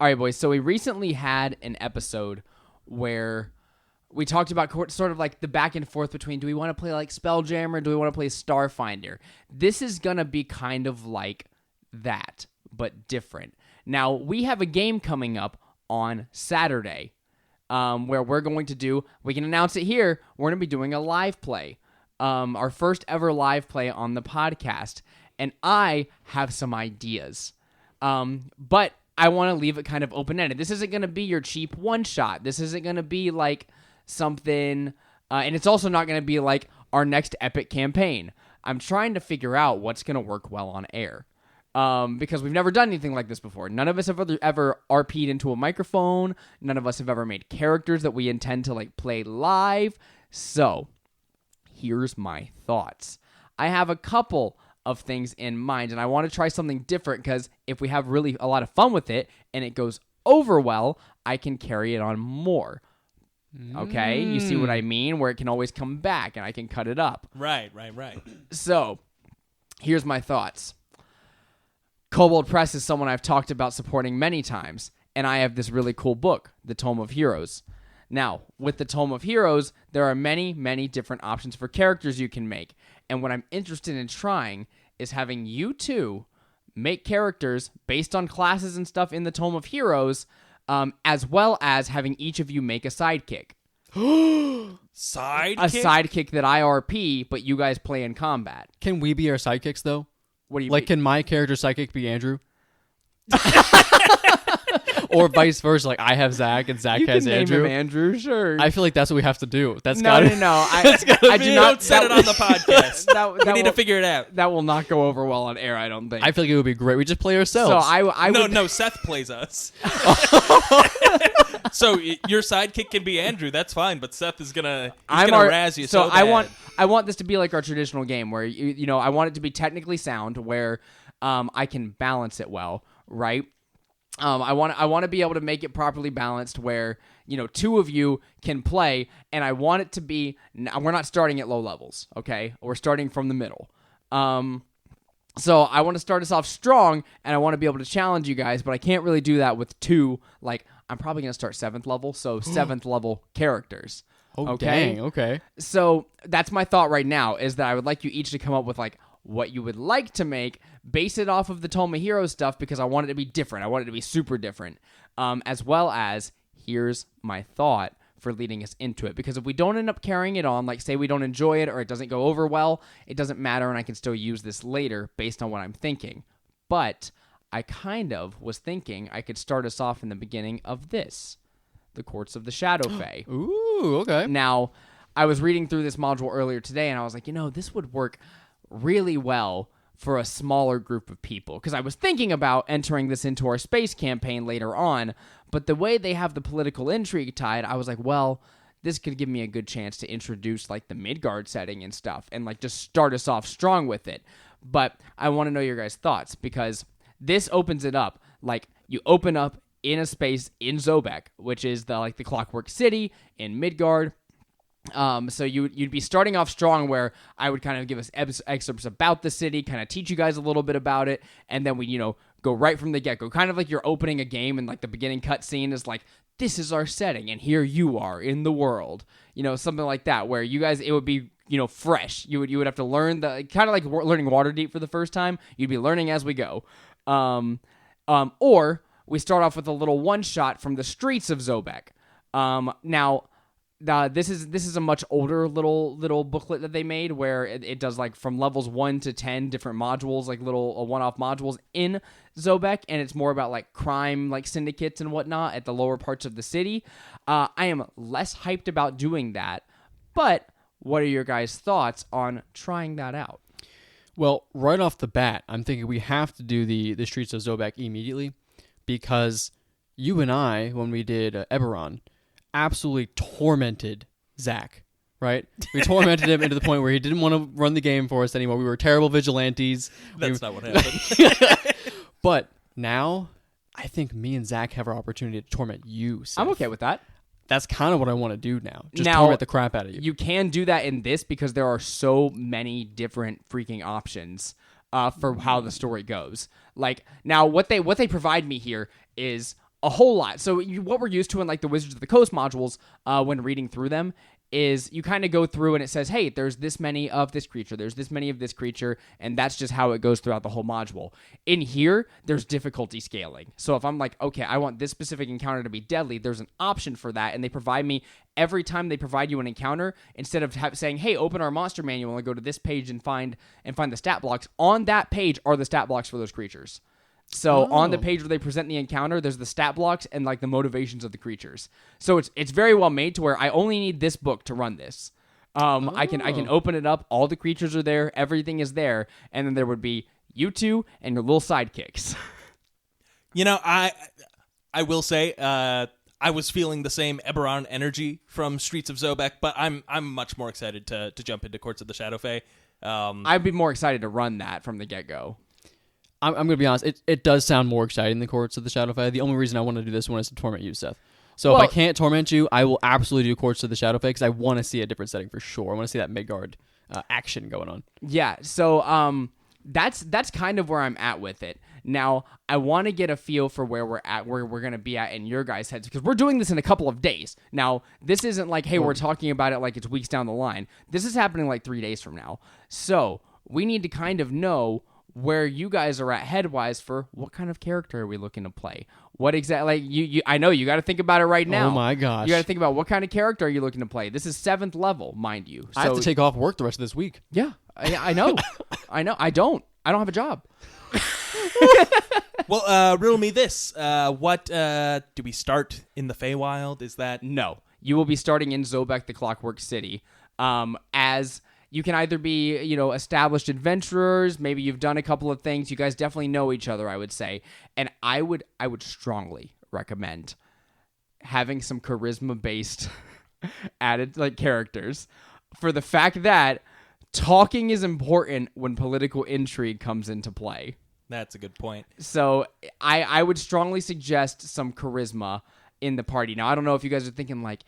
All right, boys. So we recently had an episode where we talked about sort of like the back and forth between do we want to play like Spelljammer, do we want to play Starfinder? This is going to be kind of like that, but different. Now, we have a game coming up on Saturday where we're going to do, we can announce it here, we're going to be doing a live play. Our first ever live play on the podcast. And I have some ideas. But I want to leave it kind of open-ended. This isn't going to be your cheap one-shot. This isn't going to be like something, and it's also not going to be like our next epic campaign. I'm trying to figure out what's going to work well on air, because we've never done anything like this before. None of us have ever RP'd into a microphone. None of us have ever made characters that we intend to like play live. So here's my thoughts. I have a couple of things in mind, and I want to try something different because if we have really a lot of fun with it and it goes over well, I can carry it on more. Okay? You see what I mean? Where it can always come back and I can cut it up. Right. So, here's my thoughts. Kobold Press is someone I've talked about supporting many times, and I have this really cool book, the Tome of Heroes. Now, with the Tome of Heroes, there are many, many different options for characters you can make. And what I'm interested in trying is having you two make characters based on classes and stuff in the Tome of Heroes, as well as having each of you make a sidekick. Sidekick? A sidekick that I RP, but you guys play in combat. Can we be our sidekicks, though? What do you like? mean? Can my character sidekick be Andrew? Or vice versa, like I have Zach and Zach You has can name Andrew. him Andrew, sure. I feel like that's what we have to do. That's no. I do not Don't set it on the podcast. We need to will, figure it out. that will not go over well on air, I don't think. I feel like it would be great. We just play ourselves. So I would, No, Seth plays us. So your sidekick can be Andrew. That's fine, but Seth is gonna razz you. So bad. I want this to be like our traditional game where you know I want it to be technically sound where I can balance it well, right? I want to be able to make it properly balanced where, you know, two of you can play, and I want it to be, we're not starting at low levels, okay? We're starting from the middle. So I want to start us off strong, and I want to be able to challenge you guys, but I can't really do that with two, like, I'm probably going to start 7th level, so 7th level characters. oh, Okay? dang, okay. So that's my thought right now, is that I would like you each to come up with, like, what you would like to make, base it off of the Tome of Heroes stuff because I want it to be different. I want it to be super different. As well as, here's my thought for leading us into it. Because if we don't end up carrying it on, like say we don't enjoy it or it doesn't go over well, it doesn't matter and I can still use this later based on what I'm thinking. But I kind of was thinking I could start us off in the beginning of this. The Courts of the Shadow Fae. Ooh, okay. Now, I was reading through this module earlier today and I was like, you know, this would work really well for a smaller group of people because I was thinking about entering this into our space campaign later on, but the way they have the political intrigue tied, I was like, well, this could give me a good chance to introduce like the Midgard setting and stuff and like just start us off strong with it. But I want to know your guys' thoughts because this opens it up. Like you open up in a space in Zobek, which is the Clockwork City in Midgard. So you'd be starting off strong where I would kind of give us excerpts about the city, kind of teach you guys a little bit about it, and then we, you know, go right from the get-go. Kind of like you're opening a game and like the beginning cutscene is like, this is our setting, and here you are in the world. You know, something like that where you guys, it would be, you know, fresh. You would have to learn kind of like learning Waterdeep for the first time. You'd be learning as we go. Or we start off with a little one-shot from the streets of Zobek. Now, this is a much older little booklet that they made where it does like from levels 1 to 10 different modules, like little one-off modules in Zobek, and it's more about like crime, like syndicates and whatnot at the lower parts of the city. I am less hyped about doing that, but what are your guys' thoughts on trying that out? Well, right off the bat, I'm thinking we have to do the Streets of Zobek immediately because you and I, when we did Eberron, absolutely tormented Zach, right? We tormented him into the point where he didn't want to run the game for us anymore. We were terrible vigilantes. That's not what happened. But now, I think me and Zach have our opportunity to torment you, Seth. I'm okay with that. That's kind of what I want to do now. Just Now, torment the crap out of you. You can do that in this because there are so many different freaking options for how the story goes. Like now, what they provide me here is a whole lot. So what we're used to in like the Wizards of the Coast modules, when reading through them, is you kind of go through and it says, hey, there's this many of this creature, there's this many of this creature, and that's just how it goes throughout the whole module. In here, there's difficulty scaling. So if I'm like, okay, I want this specific encounter to be deadly, there's an option for that, and they provide me, every time they provide you an encounter, instead of saying, hey, open our monster manual and go to this page and find the stat blocks, on that page are the stat blocks for those creatures. So on the page where they present the encounter, there's the stat blocks and like the motivations of the creatures. So it's very well made to where I only need this book to run this. I can open it up, all the creatures are there, everything is there, and then there would be you two and your little sidekicks. You know, I will say I was feeling the same Eberron energy from Streets of Zobek, but I'm much more excited to jump into Courts of the Shadowfey. I'd be more excited to run that from the get-go. I'm going to be honest, it does sound more exciting than Courts of the Shadowfey. The only reason I want to do this one is to torment you, Seth. So if I can't torment you, I will absolutely do Courts of the Shadowfey because I want to see a different setting for sure. I want to see that Midgard action going on. Yeah, so that's kind of where I'm at with it. Now, I want to get a feel for where we're at, where we're going to be at in your guys' heads, because we're doing this in a couple of days. Now, this isn't like, hey, we're talking about it like it's weeks down the line. This is happening like 3 days from now. So we need to kind of know where you guys are at head-wise for what kind of character are we looking to play? What exactly? Like you I know you got to think about it right now. Oh my gosh! You got to think about what kind of character are you looking to play. This is 7th level, mind you. So, I have to take off work the rest of this week. Yeah, I know. I know. I don't have a job. Well, riddle me this: what do we start in the Feywild? Is that no? You will be starting in Zobek, the Clockwork City, as. You can either be, established adventurers. Maybe you've done a couple of things. You guys definitely know each other, I would say. And I would strongly recommend having some charisma-based added like characters, for the fact that talking is important when political intrigue comes into play. That's a good point. So I would strongly suggest some charisma in the party. Now, I don't know if you guys are thinking like,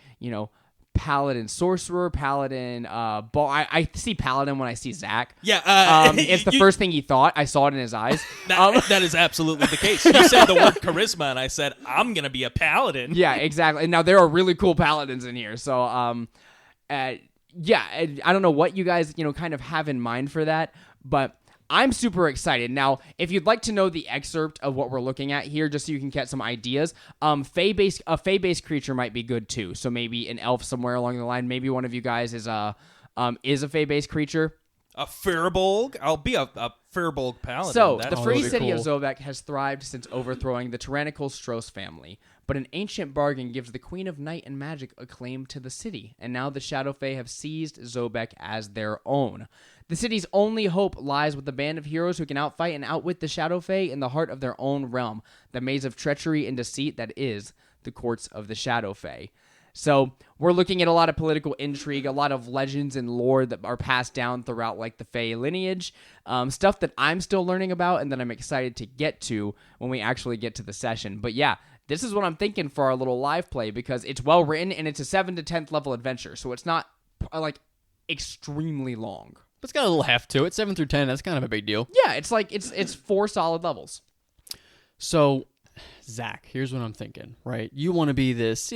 Paladin Sorcerer, Paladin Ball. I see Paladin when I see Zach. Yeah, it's the first thing he thought. I saw it in his eyes. That is absolutely the case. You said the word charisma, and I said, I'm going to be a Paladin. Yeah, exactly. Now, there are really cool Paladins in here. So, yeah, I don't know what you guys, kind of have in mind for that, but I'm super excited. Now, if you'd like to know the excerpt of what we're looking at here, just so you can get some ideas, a Fey-based creature might be good too. So maybe an elf somewhere along the line. Maybe one of you guys is a Fey-based creature. A Firbolg? I'll be a Firbolg paladin. So, the free city of Zobek has thrived since overthrowing the tyrannical Strauss family, but an ancient bargain gives the Queen of Night and Magic a claim to the city, and now the Shadowfey have seized Zobek as their own. The city's only hope lies with the band of heroes who can outfight and outwit the Shadowfey in the heart of their own realm, the maze of treachery and deceit that is the courts of the Shadowfey. So we're looking at a lot of political intrigue, a lot of legends and lore that are passed down throughout like the Fey lineage, stuff that I'm still learning about and that I'm excited to get to when we actually get to the session. But yeah, this is what I'm thinking for our little live play, because it's well written and it's a 7th to 10th level adventure, so it's not like extremely long. But it's got a little heft to it. 7 through 10, that's kind of a big deal. Yeah, it's like it's 4 solid levels. So, Zach, here's what I'm thinking, right? You want to be this,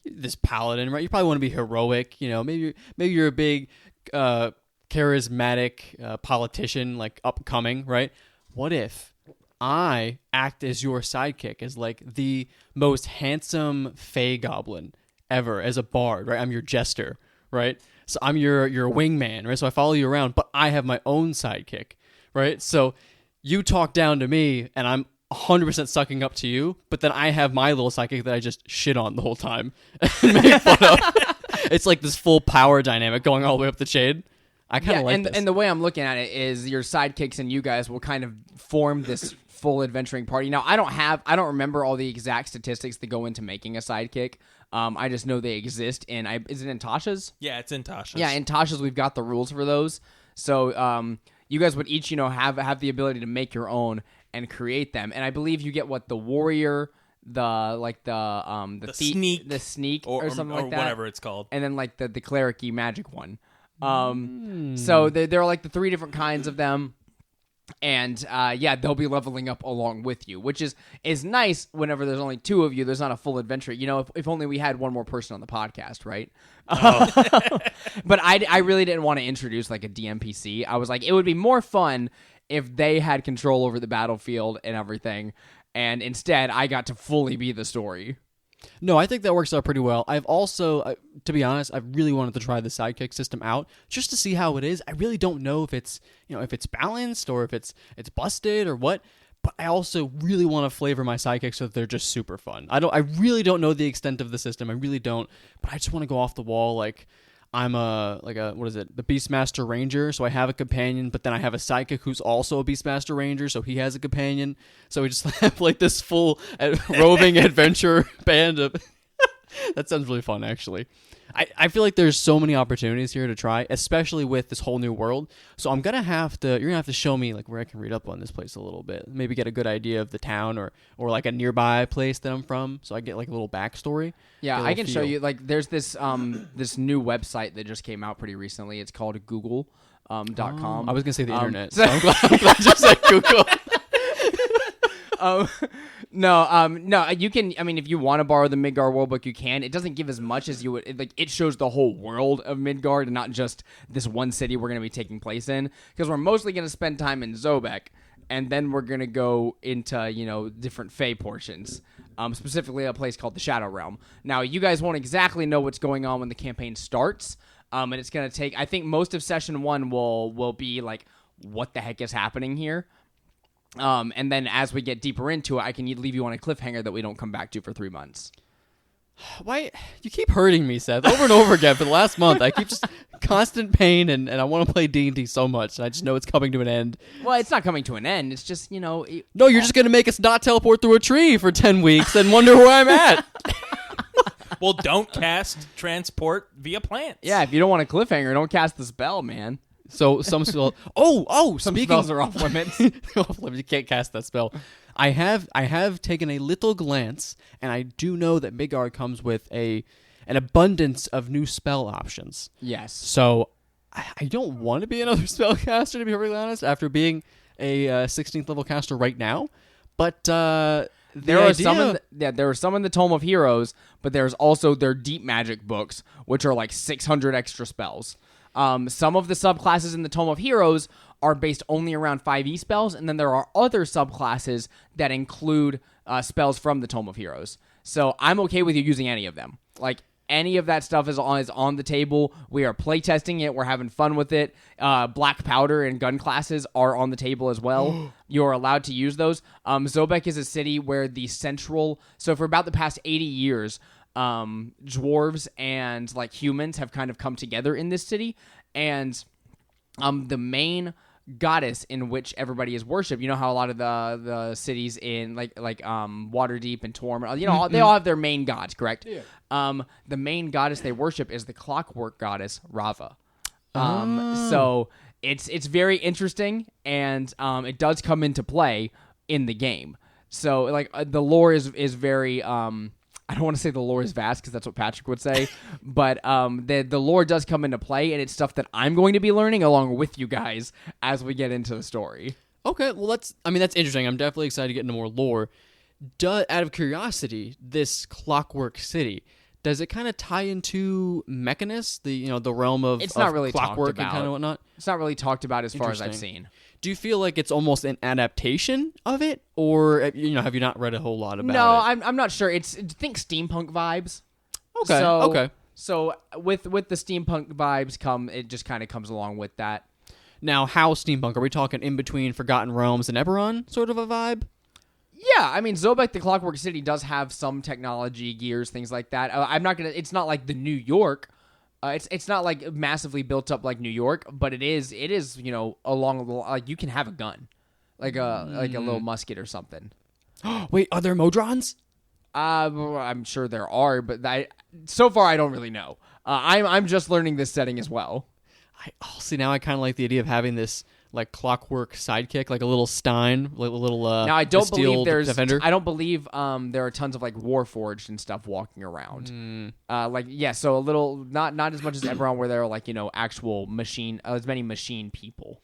this paladin, right? You probably want to be heroic, maybe you're a big charismatic politician, like upcoming, right? What if I act as your sidekick, as like the most handsome Fey goblin ever, as a bard, right? I'm your jester, right? So I'm your wingman, right? So I follow you around, but I have my own sidekick, right? So you talk down to me, and I'm 100% sucking up to you, but then I have my little sidekick that I just shit on the whole time and make fun of. It's like this full power dynamic going all the way up the chain. I kind of like this. And the way I'm looking at it is your sidekicks and you guys will kind of form this full adventuring party. Now, I don't remember all the exact statistics that go into making a sidekick. I just know they exist is it in Tasha's? Yeah, it's in Tasha's. Yeah, in Tasha's we've got the rules for those. So you guys would each, have the ability to make your own and create them. And I believe you get the warrior, the sneak or something like that, whatever it's called, and then like the cleric-y magic one. So there are like the 3 different kinds of them. And they'll be leveling up along with you, which is nice whenever there's only two of you. There's not a full adventure. If only we had one more person on the podcast, right? But I really didn't want to introduce like a DMPC. I was like, it would be more fun if they had control over the battlefield and everything. And instead, I got to fully be the story. No, I think that works out pretty well. I've also, to be honest, I've really wanted to try the sidekick system out just to see how it is. I really don't know if it's, if it's balanced or if it's busted or what. But I also really want to flavor my sidekicks so that they're just super fun. I really don't know the extent of the system. I really don't. But I just want to go off the wall like I'm the Beastmaster Ranger, so I have a companion, but then I have a sidekick who's also a Beastmaster Ranger, so he has a companion. So we just have like this full roving adventure band of... That sounds really fun, actually. I feel like there's so many opportunities here to try, especially with this whole new world. So you're gonna have to show me like where I can read up on this place a little bit. Maybe get a good idea of the town or like a nearby place that I'm from, so I get like a little backstory. Yeah, I can show you. Like, there's this this new website that just came out pretty recently. It's called Google.com. I was gonna say the internet, so I'm glad you said Google. No, you can, I mean, if you want to borrow the Midgard Worldbook, you can. It doesn't give as much as you would, like, it shows the whole world of Midgard and not just this one city we're going to be taking place in, because we're mostly going to spend time in Zobek, and then we're going to go into, different Fey portions, specifically a place called the Shadow Realm. Now, you guys won't exactly know what's going on when the campaign starts, and it's going to take, I think most of Session 1 will be, like, what the heck is happening here? And then as we get deeper into it, I can leave you on a cliffhanger that we don't come back to for 3 months. Why? You keep hurting me, Seth, over and over again for the last month. I keep just constant pain, and I want to play D&D so much, and I just know it's coming to an end. Well, it's not coming to an end. It's just, No, you're just going to make us not teleport through a tree for 10 weeks and wonder where I'm at. Well, don't cast transport via plants. Yeah, if you don't want a cliffhanger, don't cast the spell, man. So some spell. Some spells are off limits. You can't cast that spell. I have taken a little glance, and I do know that Midgard comes with an abundance of new spell options. Yes. So I don't want to be another spellcaster, to be perfectly honest, after being a 16th level caster right now. But there are some in the Tome of Heroes, but there's also their deep magic books, which are like 600 extra spells. Some of the subclasses in the Tome of Heroes are based only around 5e spells, and then there are other subclasses that include spells from the Tome of Heroes. So I'm okay with you using any of them. Like, any of that stuff is on the table. We are playtesting it. We're having fun with it. Black powder and gun classes are on the table as well. You're allowed to use those. Zobek is a city where so for about the past 80 years, dwarves and like humans have kind of come together in this city, and the main goddess in which everybody is worshipped. You know how a lot of the cities in like Waterdeep and Torm, they all have their main gods, correct? Yeah. The main goddess they worship is the clockwork goddess Rava. So it's very interesting, and it does come into play in the game. So like the lore is very I don't want to say the lore is vast because that's what Patrick would say, but the lore does come into play, and it's stuff that I'm going to be learning along with you guys as we get into the story. Okay, well that's interesting. I'm definitely excited to get into more lore. Out of curiosity, this Clockwork City, does it kind of tie into Mechanus, the realm of it's not really clockwork and kind of whatnot? It's not really talked about as far as I've seen. Do you feel like it's almost an adaptation of it, or have you not read a whole lot about it? No, I'm not sure. Think steampunk vibes. Okay. So with the steampunk vibes it just kind of comes along with that. Now, how steampunk? Are we talking in between Forgotten Realms and Eberron sort of a vibe? Yeah, I mean, Zobek, the Clockwork City, does have some technology, gears, things like that. It's not like the New York. It's not like massively built up like New York, but it is along the like you can have a gun, like a little musket or something. Wait, are there Modrons? I'm sure there are, but so far I don't really know. I'm just learning this setting as well. See, now I kind of like the idea of having this like clockwork sidekick, like a little Stein, like a little. Now I don't believe defender. I don't believe there are tons of like Warforged and stuff walking around. So a little not as much as Eberron, where there are like actual machine as many machine people.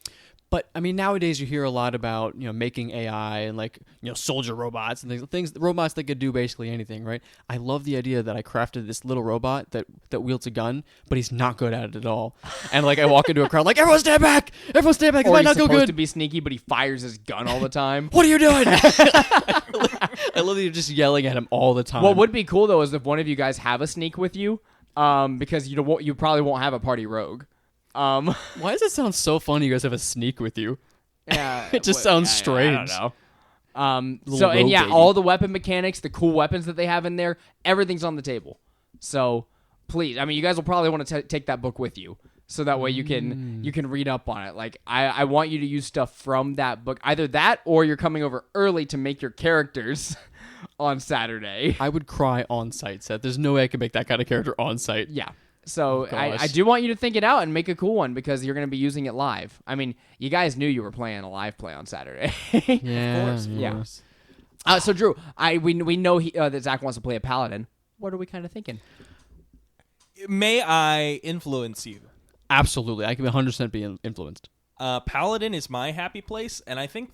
But I mean, nowadays you hear a lot about making AI and like soldier robots and things robots that could do basically anything, right? I love the idea that I crafted this little robot that wields a gun, but he's not good at it at all. And like I walk into a crowd like, everyone stand back, it Or might he's not go supposed good. to be sneaky, but he fires his gun all the time. What are you doing? I love that you're just yelling at him all the time. What would be cool though is if one of you guys have a sneak with you, because you probably won't have a party rogue. Why does it sound so funny? You guys have a sneak with you. Yeah, It just sounds strange. I don't know. Little rogue baby. All the weapon mechanics, the cool weapons that they have in there, everything's on the table. So please, I mean, you guys will probably want to take that book with you, so that way you can read up on it. Like I want you to use stuff from that book, either that or you're coming over early to make your characters on Saturday. I would cry on site, Seth. There's no way I can make that kind of character on site. Yeah. So gosh. I do want you to think it out and make a cool one because you're going to be using it live. I mean, you guys knew you were playing a live play on Saturday. Yeah, course. Yeah. So Drew, we know that Zach wants to play a paladin. What are we kind of thinking? May I influence you? Absolutely. I can 100% be influenced. Paladin is my happy place, and I think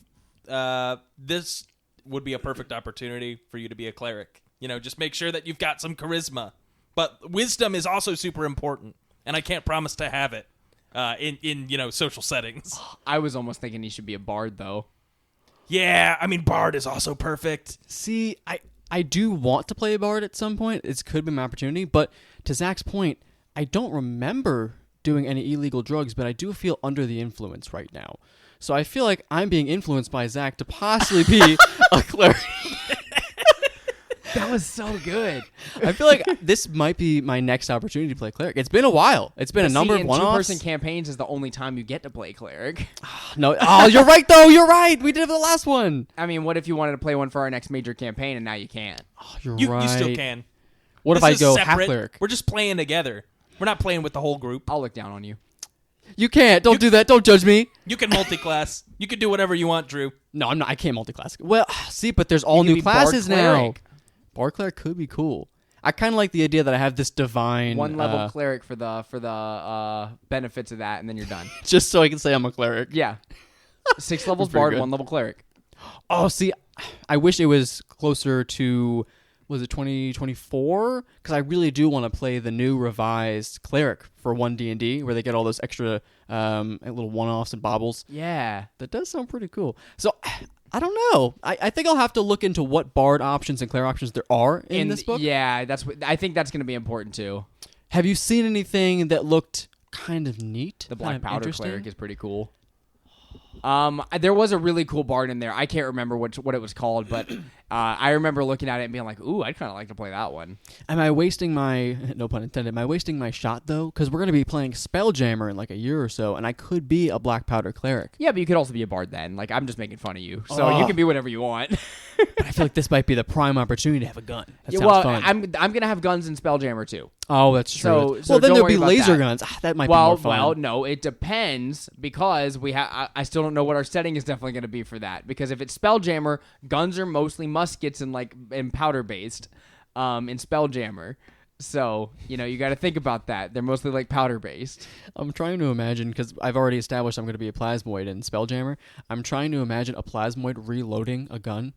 this would be a perfect opportunity for you to be a cleric. Just make sure that you've got some charisma. But wisdom is also super important, and I can't promise to have it in social settings. I was almost thinking he should be a bard, though. Yeah, I mean, bard is also perfect. See, I do want to play a bard at some point. It could be my opportunity. But to Zach's point, I don't remember doing any illegal drugs, but I do feel under the influence right now. So I feel like I'm being influenced by Zach to possibly be a cleric. That was so good. I feel like this might be my next opportunity to play cleric. It's been a while. It's been a number of one-offs. Two-person campaigns is the only time you get to play cleric. No, you're right though. You're right. We did it for the last one. I mean, what if you wanted to play one for our next major campaign and now you can't? Oh, you're You right. still can. What if This I is go separate. half cleric? We're just playing together. We're not playing with the whole group. I'll look down on you. You can't. Don't do that. Don't judge me. You can multi-class. You can do whatever you want, Drew. No, I'm not. I can't multi-class. Well, see, but there's all You can new be classes bard now. cleric. Bard cleric could be cool. I kind of like the idea that I have this divine One level cleric for the benefits of that, and then you're done. just so I can say I'm a cleric. Yeah. 6 levels Pretty bard, good. 1 level cleric. Oh, see, I wish it was closer to, was it 2024? Because I really do want to play the new revised cleric for 1D&D, where they get all those extra little one-offs and baubles. Yeah. That does sound pretty cool. So, I don't know. I think I'll have to look into what bard options and cleric options there are in this book. Yeah, I think that's going to be important too. Have you seen anything that looked kind of neat? The black kind of powder interesting? cleric is pretty cool. There was a really cool bard in there. I can't remember what it was called, but I remember looking at it and being like, "Ooh, I'd kind of like to play that one." Am I wasting my, no pun intended, am I wasting my shot though? Because we're going to be playing Spelljammer in like a year or so, and I could be a black powder cleric. Yeah, but you could also be a bard then. Like, I'm just making fun of you, so you can be whatever you want. But I feel like this might be the prime opportunity to have a gun. That Yeah, sounds well, fun. I'm gonna have guns in Spelljammer too. Oh, that's true. So well, then don't there'll worry be about laser that. guns. That might be more fun. Well, no, it depends because I still don't know what our setting is definitely going to be for that. Because if it's Spelljammer, guns are mostly muskets and powder based, in Spelljammer. So you got to think about that. They're mostly like powder based. I'm trying to imagine, because I've already established I'm going to be a plasmoid in Spelljammer. I'm trying to imagine a plasmoid reloading a gun.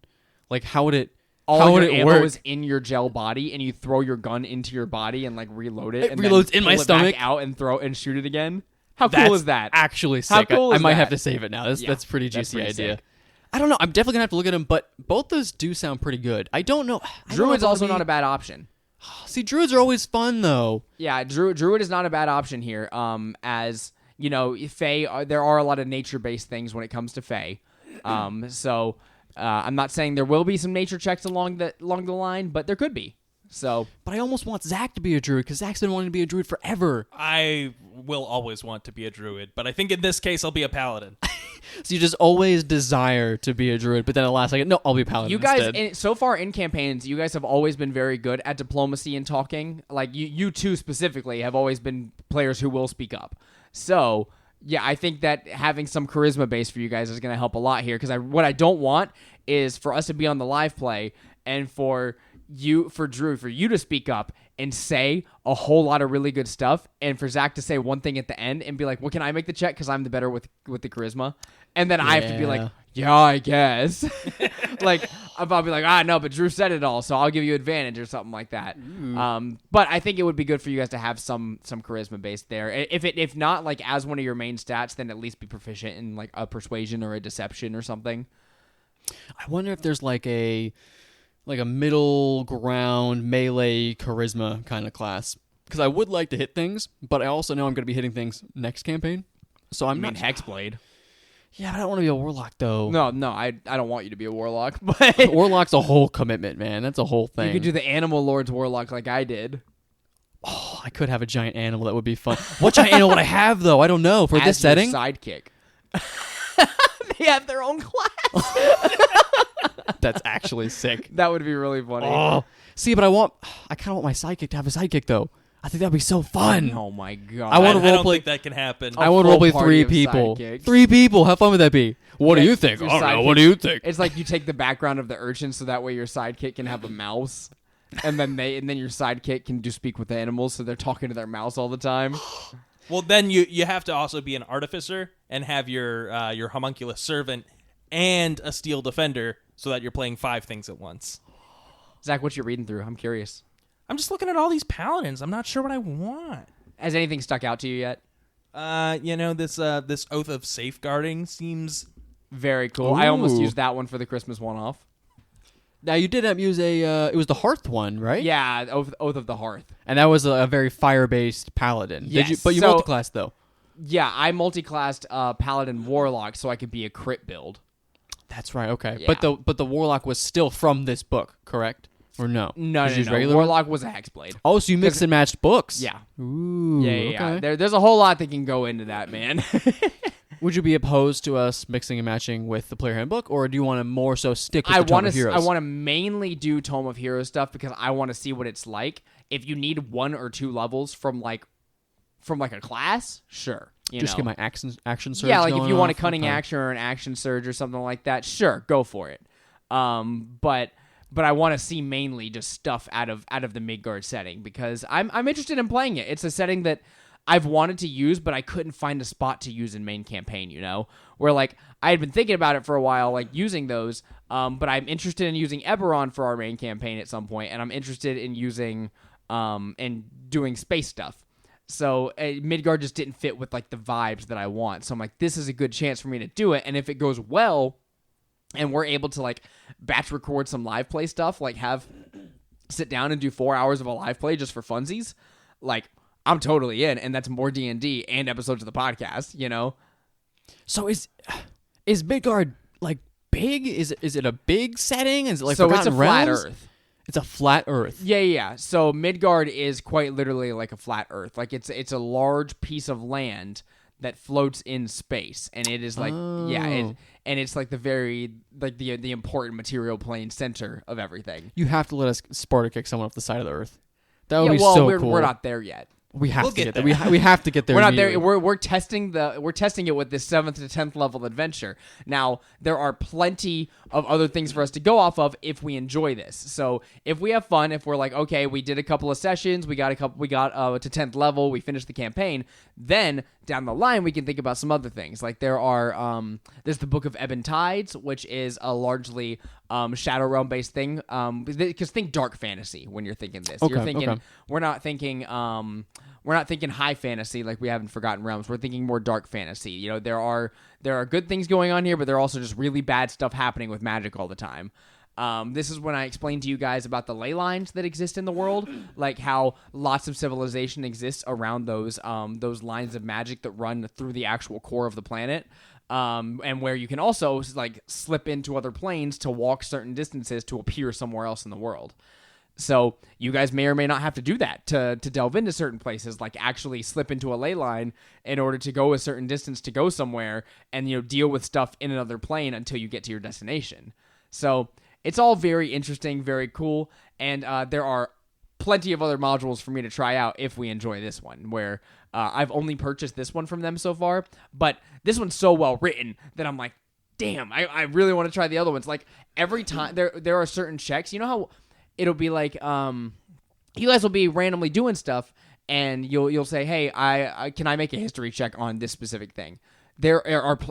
Like, how would it? All how would your it ammo work? is in your gel body, and you throw your gun into your body and like reload it. It and reloads then in my pull it stomach? back out and throw and shoot it again. How That's cool is that? Actually sick. How cool I is might that? have to save it now. That's a pretty that's juicy pretty idea. sick. I don't know. I'm definitely gonna have to look at them, but both those do sound pretty good. I don't know. Druid's also not a bad option. See, druids are always fun though. Yeah, Druid is not a bad option here. As you know, Fae, there are a lot of nature-based things when it comes to Fae. So I'm not saying there will be some nature checks along the line, but there could be. So, But I almost want Zach to be a druid because Zach's been wanting to be a druid forever. I will always want to be a druid, but I think in this case I'll be a paladin. So you just always desire to be a druid, but then at last second, no, I'll be a paladin you guys, instead. so far in campaigns, you guys have always been very good at diplomacy and talking. Like you two specifically have always been players who will speak up. So, yeah, I think that having some charisma base for you guys is going to help a lot here. Because what I don't want is for us to be on the live play and for you to speak up and say a whole lot of really good stuff, and for Zach to say one thing at the end and be like, "Well, can I make the check because I'm the better with the charisma?" And then I have to be like, yeah, I guess. Like, I'll be like, no, but Drew said it all, so I'll give you advantage or something like that. But I think it would be good for you guys to have some charisma based there. If not like as one of your main stats, then at least be proficient in like a persuasion or a deception or something. I wonder if there's like a middle ground melee charisma kind of class. Because I would like to hit things, but I also know I'm going to be hitting things next campaign. So I'm not Hexblade. Yeah, but I don't want to be a warlock though. No, I don't want you to be a warlock. But Warlock's a whole commitment, man. That's a whole thing. You could do the Animal Lord's warlock like I did. Oh, I could have a giant animal. That would be fun. What giant animal would I have though? I don't know for As this setting. Your sidekick. They have their own class. That's actually sick. That would be really funny. Oh, see, but I kind of want my sidekick to have a sidekick though. I think that'd be so fun. Oh my god! I want to I don't roleplay. think that can happen. I want to full roleplay party 3 of people. sidekicks. 3 people. How fun would that be? What do you think? I Your don't know. sidekick- What do you think? It's like you take the background of the urchin, so that way your sidekick can have a mouse, and then your sidekick can do speak with the animals, so they're talking to their mouse all the time. Well, then you have to also be an artificer and have your homunculus servant and a steel defender, so that you're playing 5 things at once. Zach, what you reading through? I'm curious. I'm just looking at all these paladins. I'm not sure what I want. Has anything stuck out to you yet? This Oath of Safeguarding seems Very cool. I almost Ooh. used that one for the Christmas one-off. Now you did use a. It was the Hearth one, right? Yeah, Oath of the Hearth. And that was a very fire-based paladin. Yes, But you so- multiclassed though. Yeah, I multi-classed Paladin Warlock so I could be a crit build. That's right. Okay. Yeah. But the warlock was still from this book, correct? Or no? No, Was no, it just no. regular? Warlock was a Hexblade. Oh, so you mixed and matched books? Yeah. Ooh. Yeah. Okay. There's a whole lot that can go into that, man. Would you be opposed to us mixing and matching with the player handbook, or do you want to more so stick with I the Tome want of Heroes? to mainly do Tome of Heroes stuff because I want to see what it's like. If you need 1 or 2 levels from a class, sure. Just get my action surge. Yeah, like if going you want a off? cunning Okay. action or an action surge or something like that, sure, go for it. But I want to see mainly just stuff out of the Midgard setting because I'm interested in playing it. It's a setting that I've wanted to use, but I couldn't find a spot to use in main campaign. Where like I had been thinking about it for a while, like using those. But I'm interested in using Eberron for our main campaign at some point, and I'm interested in using and doing space stuff. So Midgard just didn't fit with like the vibes that I want. So I'm like, this is a good chance for me to do it. And if it goes well, and we're able to like batch record some live play stuff, like sit down and do 4 hours of a live play just for funsies, like I'm totally in. And that's more D&D and episodes of the podcast, So is Midgard like big? Is it a big setting? Is it like so it's a Forgotten flat Realms? Earth. It's a flat Earth. Yeah. So Midgard is quite literally like a flat Earth. Like it's a large piece of land that floats in space, and it is like and it's like the very like the important material plane center of everything. You have to let us Sparta kick someone off the side of the Earth. That would be well, so we're, cool. we're not there yet. We have We'll to get get there. there. We have to get there. We're not there. immediately. We're testing it with this 7th to 10th level adventure. Now there are plenty of other things for us to go off of if we enjoy this. So if we have fun, if we're like, okay, we did a couple of sessions, we got to 10th level, we finished the campaign, then down the line we can think about some other things. Like there's the Book of Ebb and Tides, which is a largely Shadow Realm based thing. Because think dark fantasy when you're thinking this. You're thinking okay. we're not thinking high fantasy like we have in Forgotten Realms. We're thinking more dark fantasy. There are good things going on here, but there are also just really bad stuff happening with magic all the time. This is when I explained to you guys about the ley lines that exist in the world, like how lots of civilization exists around those lines of magic that run through the actual core of the planet. And where you can also like slip into other planes to walk certain distances to appear somewhere else in the world. So you guys may or may not have to do that to delve into certain places, like actually slip into a ley line in order to go a certain distance to go somewhere and, deal with stuff in another plane until you get to your destination. So it's all very interesting, very cool. And there are plenty of other modules for me to try out if we enjoy this one, where I've only purchased this one from them so far, but this one's so well written that I'm like, damn, I really want to try the other ones. Like every time there are certain checks, how it'll be like, you guys will be randomly doing stuff, and you'll say, hey, can I make a history check on this specific thing?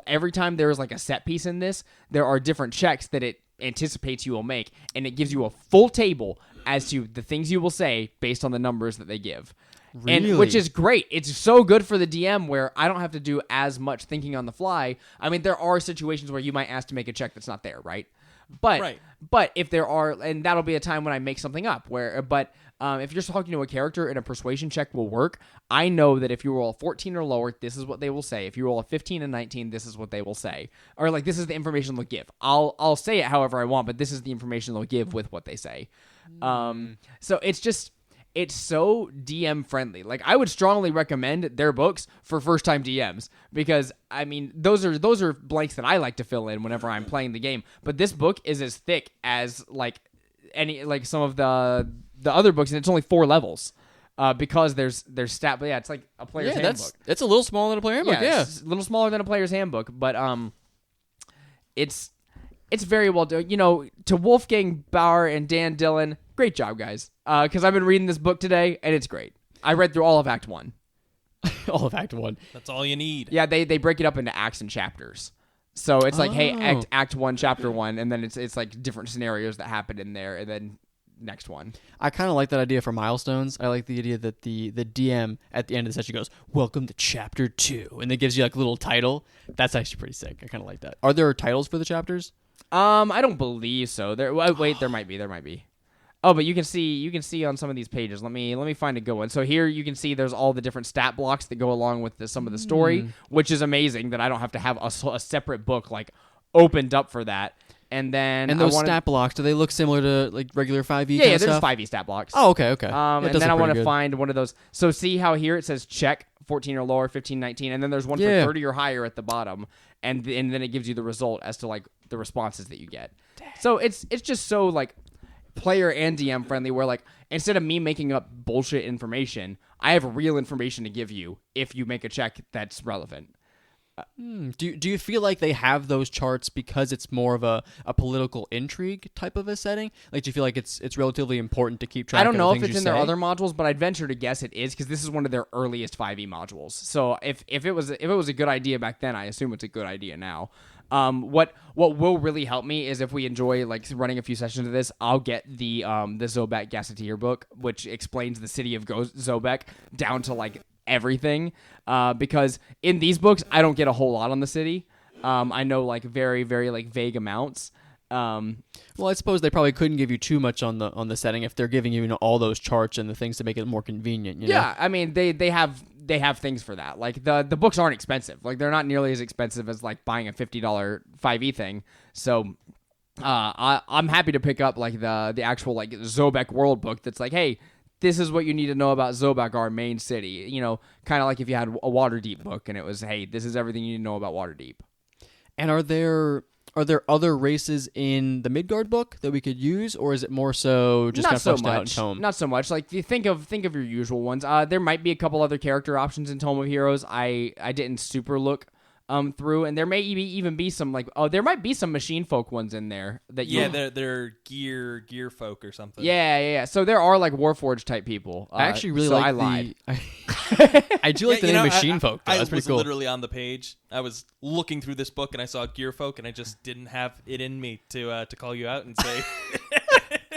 every time there is like a set piece in this, there are different checks that it anticipates you will make, and it gives you a full table as to the things you will say based on the numbers that they give. Really? And which is great. It's so good for the DM where I don't have to do as much thinking on the fly. I mean, there are situations where you might ask to make a check that's not there, right? But if there are, and that'll be a time when I make something up. If you're talking to a character and a persuasion check will work, I know that if you roll a 14 or lower, this is what they will say. If you roll a 15 and 19, this is what they will say. Or like this is the information they'll give. I'll say it however I want, but this is the information they'll give with what they say. So it's so DM friendly. Like I would strongly recommend their books for first time DMs because I mean those are blanks that I like to fill in whenever I'm playing the game. But this book is as thick as like some of the other books, and it's only 4 levels. Because there's stat, but yeah, it's like a player's handbook. It's a little smaller than a player handbook. Yeah, it's a little smaller than a player's handbook, but it's very well done. You know, to Wolfgang Bauer and Dan Dillon, great job, guys. Because I've been reading this book today, and it's great. I read through all of Act 1. All of Act 1. That's all you need. Yeah, they break it up into acts and chapters. So it's like, hey, Act 1, Chapter 1, and then it's like different scenarios that happen in there, and then next one. I kind of like that idea for milestones. I like the idea that the DM at the end of the session goes, "Welcome to Chapter 2," and it gives you like a little title. That's actually pretty sick. I kind of like that. Are there titles for the chapters? I don't believe so. There might be. Oh, but you can see on some of these pages. Let me find a good one. So here you can see there's all the different stat blocks that go along with some of the story, which is amazing that I don't have to have a separate book like opened up for that. And those stat blocks, do they look similar to like regular 5e? Yeah, there's 5e stat blocks. Oh, okay. And then I want to find one of those. So see how here it says check 14 or lower, 15, 19, and then there's one for 30 or higher at the bottom, and then it gives you the result as to like the responses that you get. Dang. So it's just so like player and DM friendly, where like instead of me making up bullshit information, I have real information to give you if you make a check that's relevant. Do you feel like they have those charts because it's more of a political intrigue type of a setting? Like, do you feel like it's relatively important to keep track of the things you say? I don't know if it's in their other modules, but I'd venture to guess it is because this is one of their earliest 5e modules. So if it was a good idea back then, I assume it's a good idea now. What will really help me is if we enjoy like running a few sessions of this, I'll get the Zobek Gazetteer book, which explains the city of Zobek down to like everything, because in these books I don't get a whole lot on the city. I know like very, very like vague amounts. Well, I suppose they probably couldn't give you too much on the setting if they're giving you, all those charts and the things to make it more convenient. You know? Yeah, I mean they have things for that. Like the books aren't expensive. Like they're not nearly as expensive as like buying a $50 5e thing. So I'm happy to pick up like the actual like Zobek World book that's like, hey, this is what you need to know about Zobek, our main city. You know, kind of like if you had a Waterdeep book and it was, hey, this is everything you need to know about Waterdeep. And are there other races in the Midgard book that we could use, or is it more so just kind of fleshed out in Tome? Not so much. Like, if you think of your usual ones. There might be a couple other character options in Tome of Heroes. I didn't super look through, and there may even be some like there might be some machine folk ones in there that they're gear folk or something. Yeah. So there are like Warforged type people. I actually really like. I lied. I do like the name machine folk. Though. That's pretty cool. I was literally on the page. I was looking through this book and I saw gear folk, and I just didn't have it in me to call you out and say.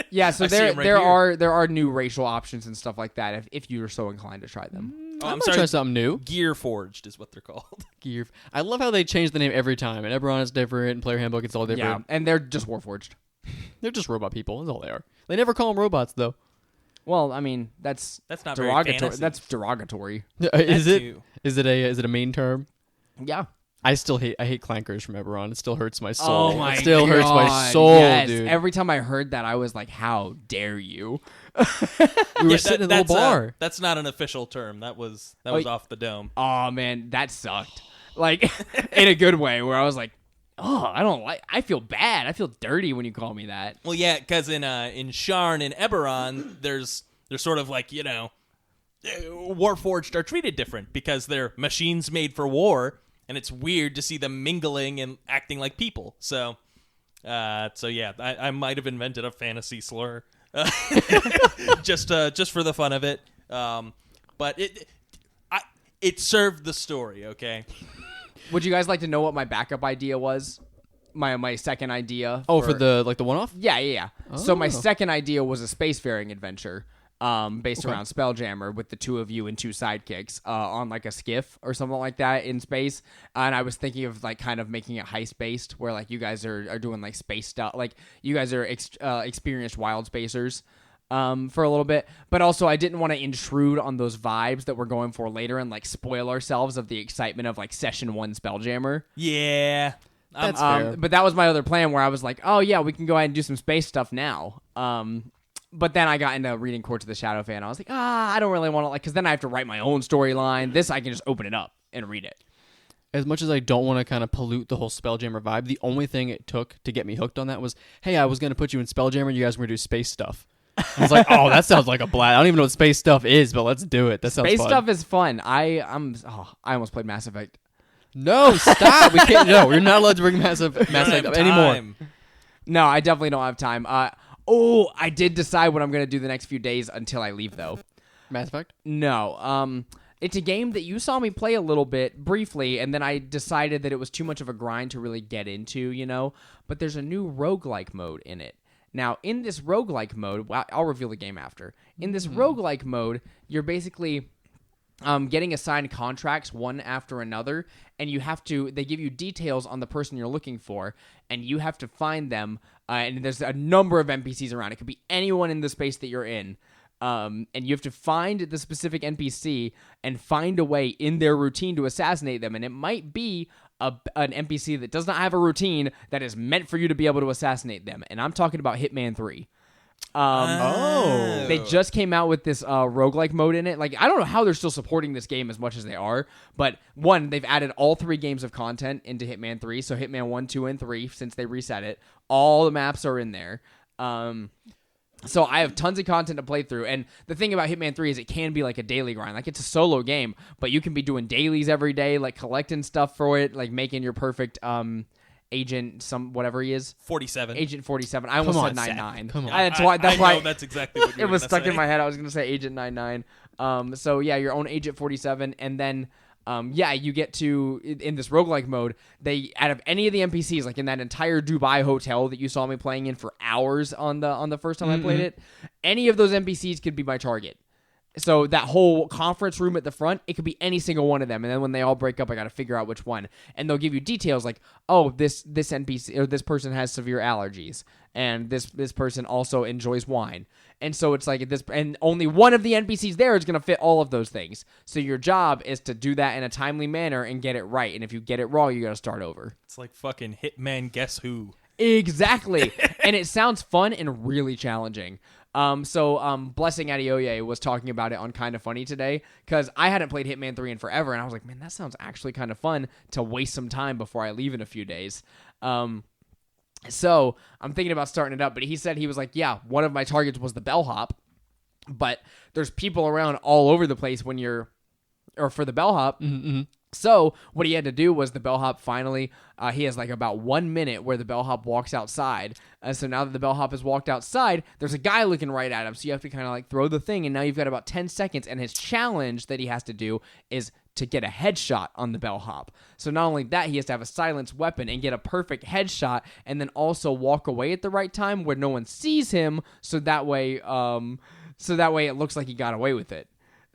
Yeah, so there are new racial options and stuff like that if you are so inclined to try them. I'm sorry. Try something new. Gear Forged is what they're called. Gear. I love how they change the name every time. And Eberron is different, and Player Handbook it's all different. Yeah, and they're just Warforged. They're just robot people. That's all they are. They never call them robots though. Well, I mean that's not derogatory. Very that's derogatory. Is it? Is it a mean term? Yeah. I hate clankers from Eberron. It still hurts my soul. Oh my god. It still hurts my soul, yes. dude. Every time I heard that, I was like, how dare you? We were sitting in a little bar. That's not an official term. That was off the dome. Oh man, that sucked. Like in a good way, where I was like, oh, I feel bad. I feel dirty when you call me that. Well, yeah, because in Sharn and Eberron, there's sort of like, Warforged are treated different because they're machines made for war. And it's weird to see them mingling and acting like people. So yeah, I might have invented a fantasy slur just for the fun of it. But it served the story, okay? Would you guys like to know what my backup idea was? My second idea. For the one-off? Yeah. So my Oh. second idea was a spacefaring adventure. Based around Spelljammer with the two of you and two sidekicks on like a skiff or something like that in space. And I was thinking of like kind of making it heist based, where like you guys are doing like space stuff. Like you guys are experienced wild spacers for a little bit. But also I didn't want to intrude on those vibes that we're going for later and like spoil ourselves of the excitement of like session 1 Spelljammer. Yeah. That's fair. But that was my other plan, where I was like, oh yeah, we can go ahead and do some space stuff now. But then I got into reading Courts of the Shadow Fan. I was like, I don't really want to, like, because then I have to write my own storyline. This, I can just open it up and read it. As much as I don't want to kind of pollute the whole Spelljammer vibe, the only thing it took to get me hooked on that was, hey, I was going to put you in Spelljammer, you guys were going to do space stuff. I was like, oh, that sounds like a blast. I don't even know what space stuff is, but let's do it. That sounds Space fun. stuff is fun. I almost played Mass Effect. No, stop. We can't. No, we're not allowed to bring Mass Effect up anymore. No, I definitely don't have time. I did decide what I'm going to do the next few days until I leave, though. Mass Effect? No. It's a game that you saw me play a little bit briefly, and then I decided that it was too much of a grind to really get into, you know? But there's a new roguelike mode in it. Now, in this roguelike mode, I'll reveal the game after. In this roguelike mode, you're basically getting assigned contracts one after another, and they give you details on the person you're looking for, and you have to find them, and there's a number of NPCs around. It could be anyone in the space that you're in, and you have to find the specific NPC and find a way in their routine to assassinate them, and it might be an NPC that does not have a routine that is meant for you to be able to assassinate them, and I'm talking about Hitman 3. They just came out with this roguelike mode in it. Like, I don't know how they're still supporting this game as much as they are, but one, they've added all 3 games of content into Hitman 3, so Hitman 1, 2, and 3, since they reset it. All the maps are in there. So I have tons of content to play through, and the thing about Hitman 3 is it can be like a daily grind. Like, it's a solo game, but you can be doing dailies every day, like collecting stuff for it, like making your perfect agent, whatever he is. 47. Agent 47. I almost said 99. Come on. That's I why know that's exactly what you it were was gonna stuck say. in my head. I was going to say Agent 99. So yeah, your own Agent 47, and then you get to, in this roguelike mode, they, out of any of the NPCs, like in that entire Dubai hotel that you saw me playing in for hours on the first time I played it, any of those NPCs could be my target. So that whole conference room at the front, it could be any single one of them. And then when they all break up, I got to figure out which one. And they'll give you details like, oh, this NPC or this person has severe allergies, and this person also enjoys wine. And so it's like and only one of the NPCs there is going to fit all of those things. So your job is to do that in a timely manner and get it right. And if you get it wrong, you got to start over. It's like fucking Hitman Guess Who. Exactly. And it sounds fun and really challenging. Blessing Adeoye was talking about it on Kind of Funny today, because I hadn't played Hitman 3 in forever, and I was like, man, that sounds actually kind of fun to waste some time before I leave in a few days. So I'm thinking about starting it up, but he said, he was like, yeah, one of my targets was the bellhop, but there's people around all over the place for the bellhop. Mm-hmm. So what he had to do was the bellhop finally, he has like about 1 minute where the bellhop walks outside. So now that the bellhop has walked outside, there's a guy looking right at him. So you have to kind of like throw the thing, and now you've got about 10 seconds. And his challenge that he has to do is to get a headshot on the bellhop. So not only that, he has to have a silenced weapon and get a perfect headshot, and then also walk away at the right time where no one sees him. So that way it looks like he got away with it.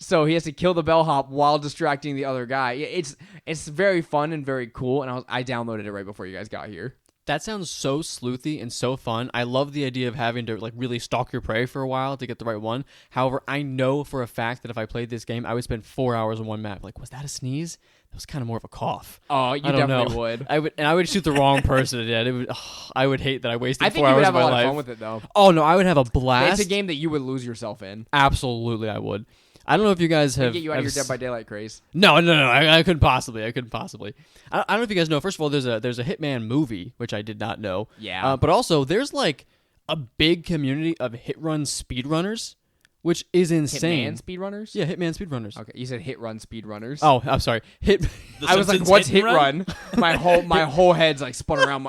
So he has to kill the bellhop while distracting the other guy. It's very fun and very cool, and I downloaded it right before you guys got here. That sounds so sleuthy and so fun. I love the idea of having to like really stalk your prey for a while to get the right one. However, I know for a fact that if I played this game, I would spend 4 hours on one map. Like, was that a sneeze? That was kind of more of a cough. Oh, you definitely would. I would shoot the wrong person to death. I would hate that I wasted 4 hours of my life. I think you would have a lot of fun with it, though. Oh no, I would have a blast. It's a game that you would lose yourself in. Absolutely, I would. I don't know if you guys have... Get you out of your Dead by Daylight craze. No, I couldn't possibly. I don't know if you guys know. First of all, there's a Hitman movie, which I did not know. Yeah. But also, there's like a big community of hit run speedrunners, which is insane. Hitman speedrunners? Yeah, Hitman speedrunners. Okay, you said hit run speedrunners. Oh, I'm sorry. I was like, what's hit run? my whole head's like spun around.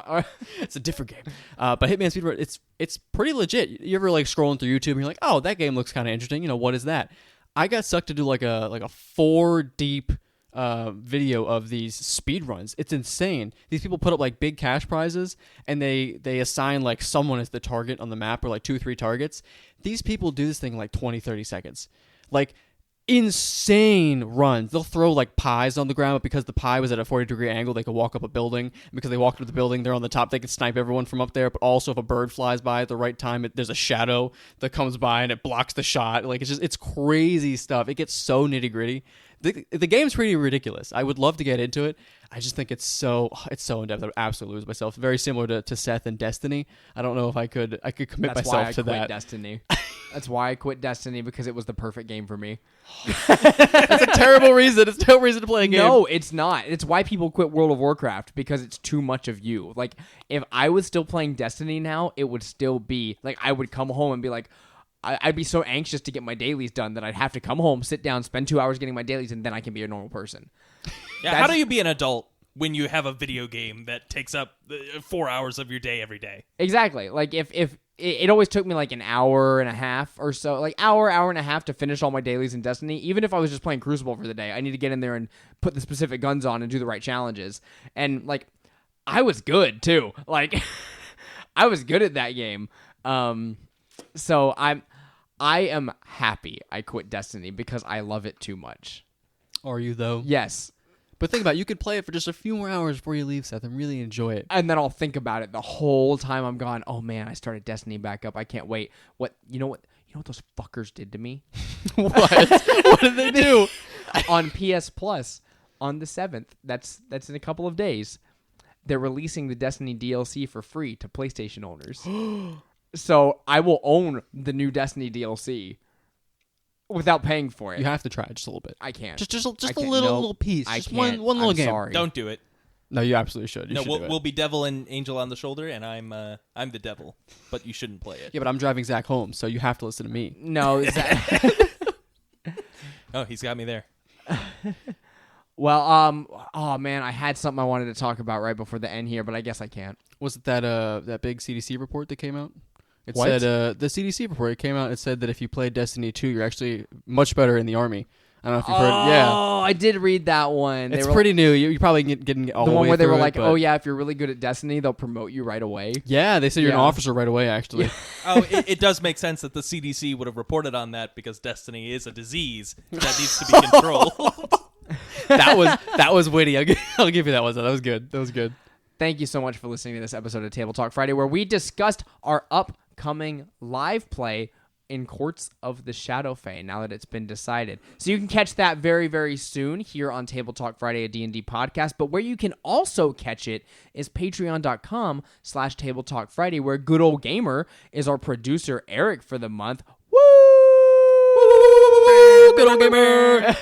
It's a different game. But Hitman speedrun, it's pretty legit. You ever like scrolling through YouTube and you're like, oh, that game looks kind of interesting. You know, what is that? I got sucked to do like a 4 deep video of these speed runs. It's insane. These people put up like big cash prizes, and they assign like someone as the target on the map, or like 2 or 3 targets. These people do this thing in like 20-30 seconds. Like insane runs. They'll throw like pies on the ground, but because the pie was at a 40-degree angle, they could walk up a building. And because they walked up the building, they're on the top. They can snipe everyone from up there. But also, if a bird flies by at the right time, there's a shadow that comes by and it blocks the shot. Like it's crazy stuff. It gets so nitty gritty. The game's pretty ridiculous. I would love to get into it. I just think it's so in depth. I would absolutely lose myself. Very similar to Seth and Destiny. I don't know if I could commit That's myself why I to quit that. Destiny. That's why I quit Destiny, because it was the perfect game for me. That's a terrible reason. It's a terrible reason to play a game. No, it's not. It's why people quit World of Warcraft, because it's too much of you. Like, if I was still playing Destiny now, it would still be, like, I would come home and be like, I'd be so anxious to get my dailies done that I'd have to come home, sit down, spend 2 hours getting my dailies, and then I can be a normal person. Yeah, how do you be an adult when you have a video game that takes up 4 hours of your day every day? Exactly. Like, if it always took me like an hour and a half or so, like hour and a half to finish all my dailies in Destiny. Even if I was just playing Crucible for the day, I need to get in there and put the specific guns on and do the right challenges. And like, I was good too. Like, I was good at that game. So I am happy I quit Destiny because I love it too much. Are you though? Yes. But think about it, you could play it for just a few more hours before you leave, Seth, and really enjoy it. And then I'll think about it the whole time I'm gone. Oh man, I started Destiny back up. I can't wait. What those fuckers did to me? What? What did they do? On PS Plus on the 7th. That's in a couple of days. They're releasing the Destiny DLC for free to PlayStation owners. So I will own the new Destiny DLC without paying for it. You have to try it just a little bit. I can't. Just I a can't. little piece. I Just can't. one little I'm game. Sorry. Don't do it. No, you absolutely should. You No, should do it. we'll be devil and angel on the shoulder, and I'm the devil, but you shouldn't play it. Yeah, but I'm driving Zach home, so you have to listen to me. No, that Oh, he's got me there. Well, oh man, I had something I wanted to talk about right before the end here, but I guess I can't. Was it that big CDC report that came out? It What? said the CDC report. It came out. It said that if you played Destiny 2, you're actually much better in the army. I don't know if you've heard. Yeah, Oh, I did read that one. it's pretty new. You probably getting all the the one way where they through were it, like, but- "Oh yeah, if you're really good at Destiny, they'll promote you right away." Yeah, they say you're an Yeah. officer right away. Actually, Oh, it does make sense that the CDC would have reported on that because Destiny is a disease that needs to be controlled. that was witty. I'll give you that one. That was good. That was good. Thank you so much for listening to this episode of Table Talk Friday, where we discussed our upcoming live play in Courts of the Shadowfey, now that it's been decided. So you can catch that very, very soon here on Table Talk Friday, a D&D podcast. But where you can also catch it is patreon.com/Table Talk Friday, where Good Old Gamer is our producer, Eric, for the month. Woo! Good Old Gamer!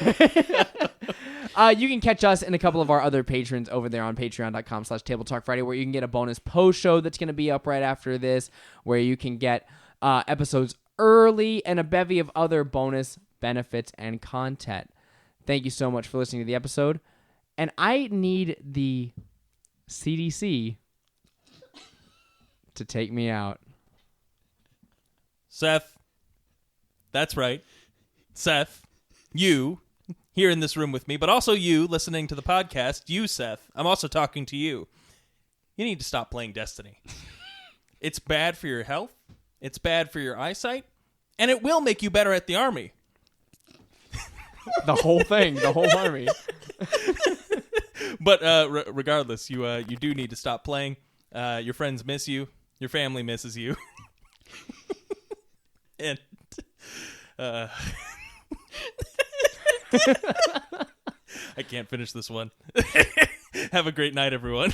You can catch us and a couple of our other patrons over there on patreon.com/Table Talk Friday, where you can get a bonus post show that's going to be up right after this, where you can get episodes early and a bevy of other bonus benefits and content. Thank you so much for listening to the episode. And I need the CDC to take me out. Seth, that's right. Seth, you here in this room with me, but also you listening to the podcast. You, Seth, I'm also talking to you. You need to stop playing Destiny. It's bad for your health. It's bad for your eyesight, and it will make you better at the army. The whole thing, the whole army. But regardless, you do need to stop playing. Your friends miss you. Your family misses you. And I can't finish this one. Have a great night, everyone.